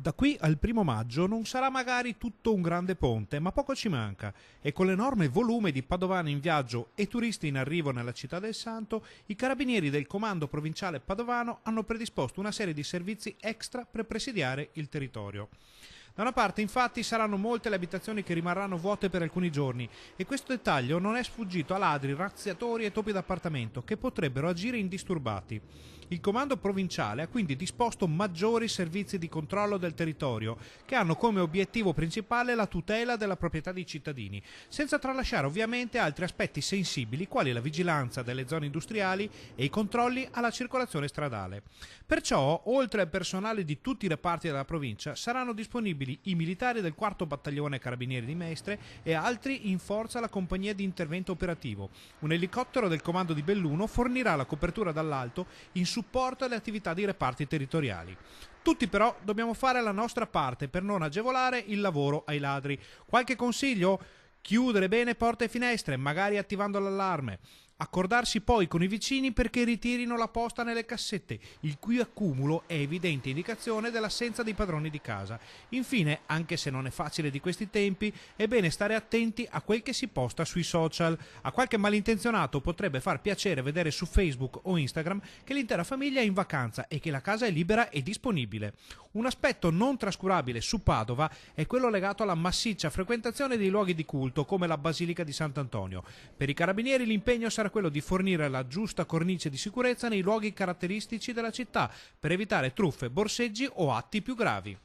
Da qui al 1° maggio non sarà magari tutto un grande ponte, ma poco ci manca e con l'enorme volume di padovani in viaggio e turisti in arrivo nella città del Santo, i carabinieri del Comando Provinciale Padovano hanno predisposto una serie di servizi extra per presidiare il territorio. Da una parte, infatti, saranno molte le abitazioni che rimarranno vuote per alcuni giorni e questo dettaglio non è sfuggito a ladri, razziatori e topi d'appartamento che potrebbero agire indisturbati. Il comando provinciale ha quindi disposto maggiori servizi di controllo del territorio che hanno come obiettivo principale la tutela della proprietà dei cittadini, senza tralasciare ovviamente altri aspetti sensibili quali la vigilanza delle zone industriali e i controlli alla circolazione stradale. Perciò, oltre al personale di tutti i reparti della provincia, saranno disponibili i militari del 4° battaglione carabinieri di Mestre e altri in forza alla compagnia di intervento operativo. Un elicottero del comando di Belluno fornirà la copertura dall'alto in supporto alle attività dei reparti territoriali. Tutti però dobbiamo fare la nostra parte per non agevolare il lavoro ai ladri. Qualche consiglio? Chiudere bene porte e finestre, magari attivando l'allarme. Accordarsi poi con i vicini perché ritirino la posta nelle cassette, il cui accumulo è evidente indicazione dell'assenza dei padroni di casa. Infine, anche se non è facile di questi tempi, è bene stare attenti a quel che si posta sui social. A qualche malintenzionato potrebbe far piacere vedere su Facebook o Instagram che l'intera famiglia è in vacanza e che la casa è libera e disponibile. Un aspetto non trascurabile su Padova è quello legato alla massiccia frequentazione dei luoghi di culto come la Basilica di Sant'Antonio. Per i carabinieri l'impegno sarà quello di fornire la giusta cornice di sicurezza nei luoghi caratteristici della città per evitare truffe, borseggi o atti più gravi.